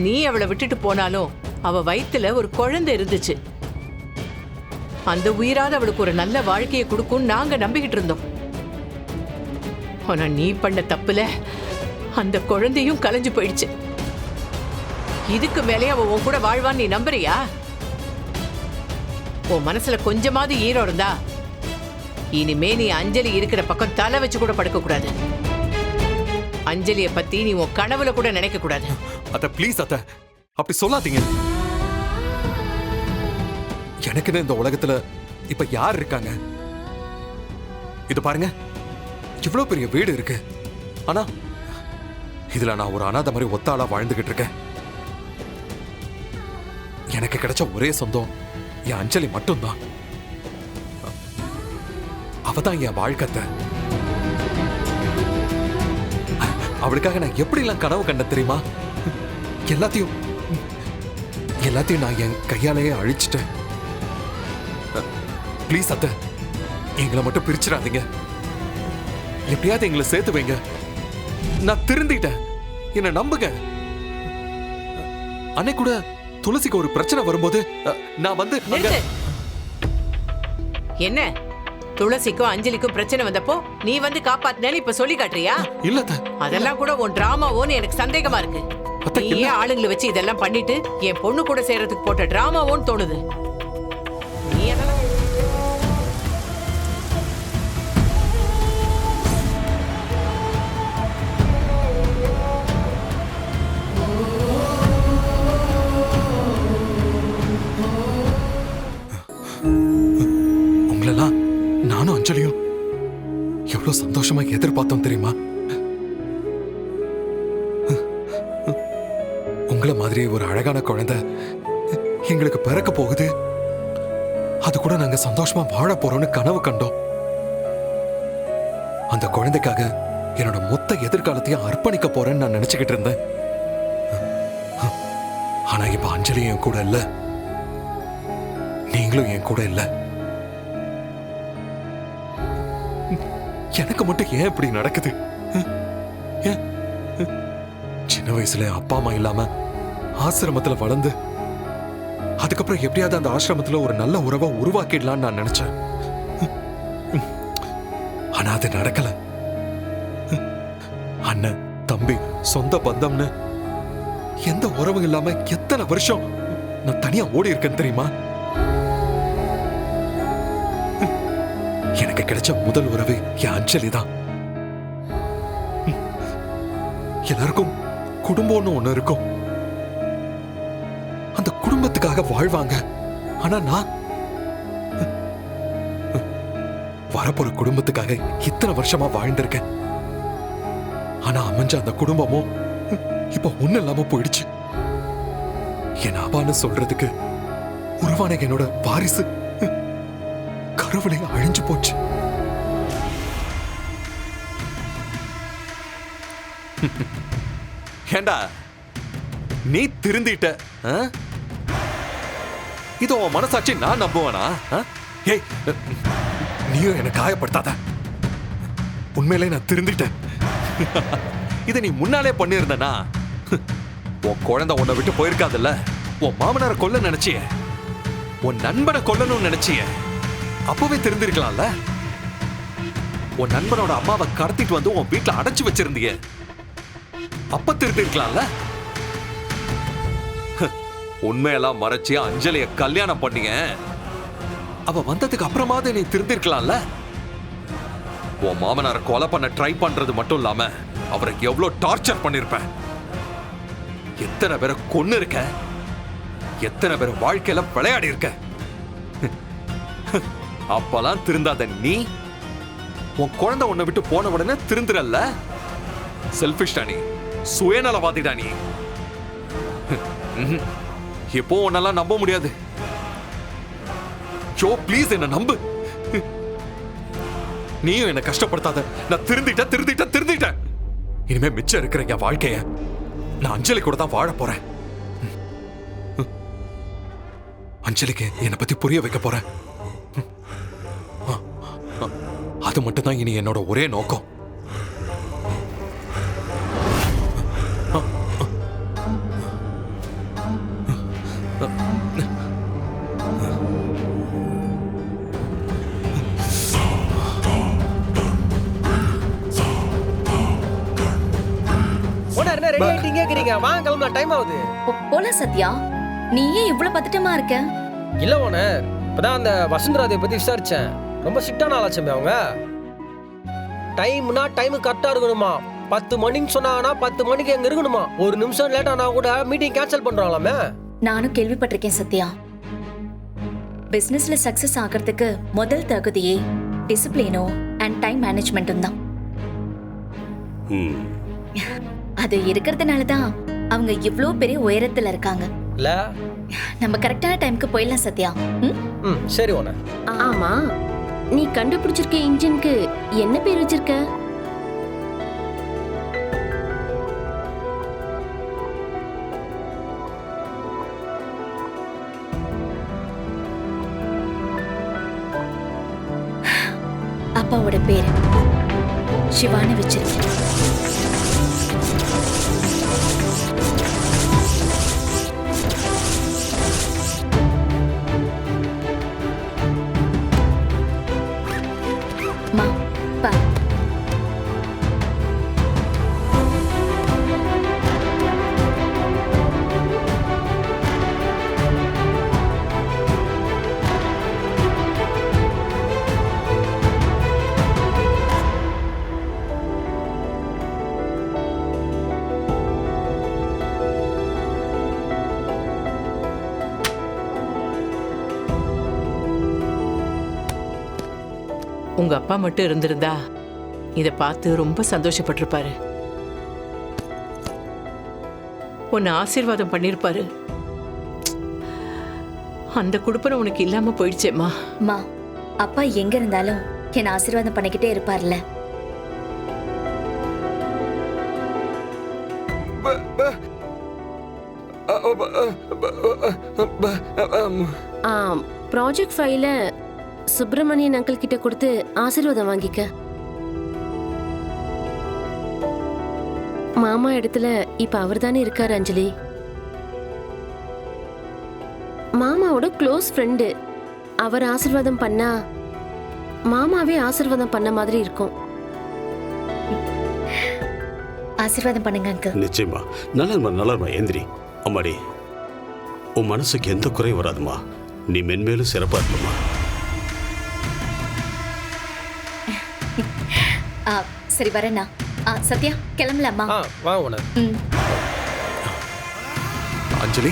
நீ அவளை விட்டுட்டு போனாலும் அவ வயித்துல ஒரு குழந்தை இருந்துச்சு. அந்த உயிராத அவளுக்கு ஒரு நல்ல வாழ்க்கையை கொடுக்கும் நாங்க நம்பிக்கிட்டு இருந்தோம். ஆனா நீ பண்ண தப்புல அந்த குழந்தையும் கலைஞ்சு போயிடுச்சு. இதுக்கு மேலே அவ உன் கூட வாழ்வான்னு நீ நம்புறியா? உன் மனசுல கொஞ்சமாவது ஈரம் இருந்தா இனிமே நீ அஞ்சலி இருக்கிற பக்கம் தலை வச்சு கூட படுக்க கூடாது. அஞ்சலிய பத்தி நீ உன் கனவுல கூட நினைக்க கூடாது. அத்த ப்ளீஸ் அத்த, அப்படி சொல்லாதீங்க. எனக்குன்னு இந்த உலகத்துல இப்ப யார் இருக்காங்க? இது பாருங்க, இவ்வளவு பெரிய வீடு இருக்கு. ஆனா இதுல நான் ஒரு அனாதை மாதிரி ஒத்தாளா வாழ்ந்துகிட்டு இருக்கேன். எனக்கு கிடைச்ச ஒரே சொந்தம் என் அஞ்சலி மட்டும்தான். அவதான் என் வாழ்க்கை. அவளுக்காக நான் எப்படி எல்லாம் கனவு கண்ட தெரியுமா? எல்லாத்தையும் நான் என் கையாலேயே அழிச்சிட்டேன். ப்ளீஸ் அத்தை, எங்களை மட்டும் பிரிச்சிடாதீங்க. எப்படியாவது எங்களை சேர்த்து வைங்க. நான் திருந்திட்டேன், என்ன நம்புங்க. அன்னைக்கு கூட துளசிக்கு ஒரு பிரச்சனை வரும்போது நான் வந்து என்ன துளசிக்கும் அஞ்சலிக்கும் பிரச்சனை வந்தப்போ நீ வந்து காப்பாத்தினேன்னு இப்ப சொல்லி காட்டுறியா? இல்ல, அதெல்லாம் கூட உன் டிராமாவோன்னு எனக்கு சந்தேகமா இருக்கு. நீ ஏன் ஆளுங்களை வச்சு இதெல்லாம் பண்ணிட்டு என் பொண்ணு கூட சேர்றதுக்கு போட்ட டிராமாவோன்னு தோணுது. நீ அதெல்லாம் நானும் அஞ்சலியும் எவ்வளவு சந்தோஷமா எதிர்பார்த்தோம் தெரியுமா? உங்களை மாதிரி ஒரு அழகான குழந்தை எங்களுக்கு பிறக்க போகுது. அது கூட நாங்க சந்தோஷமா வாழ போறோம்னு கனவு கண்டோம். அந்த குழந்தைக்காக என்னோட மொத்த எதிர்காலத்தையும் அர்ப்பணிக்க போறேன்னு நான் நினைச்சுக்கிட்டு இருந்தேன். ஆனா இப்ப அஞ்சலி என் கூட இல்ல, நீங்களும் என் கூட இல்ல. எனக்கு மட்டும் ஏன் இப்படி நடக்குது? சின்ன வயசுல அப்பா அம்மா இல்லாம ஆசிரமத்துல வளர்ந்து அதுக்கப்புறம் எப்படியாவது அந்த ஆசிரமத்துல ஒரு நல்ல உறவை உருவாக்கிடலான்னு நான் நினைச்சேன். ஆனா அது நடக்கல. அண்ணன் தம்பி சொந்த பந்தம்னு எந்த உறவும் இல்லாம எத்தனை வருஷம் நான் தனியா ஓடி இருக்கேன் தெரியுமா? எனக்கு கிடைச்ச முதல் உறவு என் அஞ்சலி தான். எல்லாருக்கும் குடும்பம்னு ஒண்ணு இருக்கும், அந்த குடும்பத்துக்காக வாழ்வாங்க. ஆனா நான் வரப்போற குடும்பத்துக்காக இத்தனை வருஷமா வாழ்ந்திருக்கேன். ஆனா அமைஞ்ச அந்த குடும்பமும் இப்ப ஒண்ணு இல்லாம போயிடுச்சு. என் அப்பான்னு சொல்றதுக்கு உருவான என்னோட வாரிசு கருவிலே அழிஞ்சு போச்சு. ஏண்டா நீ திருந்திட்ட? இது உன் மனசாட்சி நான் நம்புவேனா? ஏய், நீயும் என்ன காயப்படுத்தாத. உண்மையிலே நான் திருந்திட்டேன். இதை நீ முன்னாலே பண்ணியிருந்தனா உன் குழந்தை உன்னை விட்டு போயிருக்காதுல்ல. உன் மாமனாரை கொல்ல நினைச்சிய, உன் நண்பனை கொல்லணும்னு நினைச்சிய, அப்பவே தெரிந்திருக்கலாம்ல. உன் நண்பனோட அம்மாவை கடத்திட்டு வந்து உன் வீட்டுல அடைச்சு வச்சிருந்தீங்க, அப்ப தெரிந்திருக்கலாம்ல. உண்மையெல்லாம் மறைச்சி அஞ்சலிய கல்யாணம் பண்ணீங்க. அவ வந்ததுக்கு அப்புறமாவது நீ தெரிந்திருக்கலாம்ல. உன் மாமனாரை கொலை பண்ண ட்ரை பண்றது மட்டும் இல்லாம அவரை எவ்வளவு டார்ச்சர் பண்ணிருப்ப. எத்தனை பேரை கொன்னு இருக்க, எத்தனை பேர் வாழ்க்கையில விளையாடி இருக்க. அப்பெல்லாம் திருந்தாத நீ உன் குழந்தை உன்னை விட்டு போன உடனே திருந்துறல்ல. செல்ஃபிஷ்டா நீ, சுயநலவாதிடா நீ. எப்போ உன்னெல்லாம் நம்ப முடியாது. ஜோ ப்ளீஸ் என்ன நம்பு. நீயும் என்ன கஷ்டப்படுத்தாத. நான் திருந்திட்டேன். இனிமே மிச்சம் இருக்கிற என் வாழ்க்கைய நான் அஞ்சலி கூட தான் வாழ போறேன். அஞ்சலிக்கு என்னை பத்தி புரிய வைக்க போறேன். அது மட்டும்தான் இனி என்னோட ஒரே நோக்கம். ஓனர் என்ன ரெடி ஆயிட்டீங்க கேக்குறீங்க? வாங்க கிளம்பலாம், டைம் ஆகுது. போலாம் சத்யா. நீ ஏன் இவ்வளவு பதட்டமா இருக்க? இல்ல ஓனர், இப்பதான் அந்த வசுந்தராதை பத்தி விசாரிச்சேன். ரொம்ப ஸ்ட்ரிக்டான ஆளாச்சுமே அவங்க. டைம்னா டைம் கரெக்டா இருக்கணுமா. 10 மணின்னு சொன்னாங்கன்னா 10 மணிக்கு எங்க இருக்கணுமா. ஒரு நிமிஷம் லேட் ஆனா கூட மீட்டிங் கேன்சல் பண்றாங்களாமே. நானும் கேள்விப்பட்டிருக்கேன் சத்யா. பிசினஸ்ல சக்சஸ் ஆகிறதுக்கு முதல் தகுதியே டிசிப்ளினோ அண்ட் டைம் மேனேஜ்மெண்ட்டும் தான். அது இருக்கிறதுனால தான் அவங்க இவ்ளோ பெரிய உயரத்துல இருக்காங்க. இல்ல நம்ம கரெக்டான டைம்க்கு போயிடலாம் சத்யா. சரி ஓனர். ஆமா, நீ கண்டுபிடிச்சிருக்க இன்ஜினுக்கு என்ன பேர் வச்சிருக்க? அப்பாவோட பேரு சிவான்னு வச்சிருக்கேன். மா, பா. உங்க அப்பா மட்டும் இருந்திருந்தா இத பார்த்து ரொம்ப சந்தோஷப்பட்டிருப்பாரு. உன்னை ஆசீர்வாதம் பண்ணிருப்பாரு. அந்த குடுப்பனை உனக்கு இல்லாம போயிடுச்சேம்மா. மா, அப்பா எங்க இருந்தாலும் என்ன ஆசீர்வாதம் பண்ணிக்கிட்டே இருப்பார்ல. ப்ராஜெக்ட் ஃபைல சுப்பிரமணியன் அங்கிள் கிட்ட கொடுத்து ஆசீர்வாதம் வாங்கிக்க. மாமா இடத்துல இப்ப அவர் தானே இருக்காரு அஞ்சலி. மாமாவோட க்ளோஸ் ஃப்ரெண்டு. அவர் ஆசீர்வாதம் பண்ணா மாமாவே ஆசீர்வாதம் பண்ண மாதிரி இருக்கும். ஆசீர்வாதம் பண்ணுங்க அங்கிள். நிச்சயமா. நல்லா எந்திரி. அம்மாடி, உன் மனசுக்கு எந்த குறை வராதுமா. நீ மென்மேலும் சிறப்பா இருக்குமா. சரி வரேண்ணா. சத்யா கிளம்பலாமா? வா ஓனர். அஞ்சலி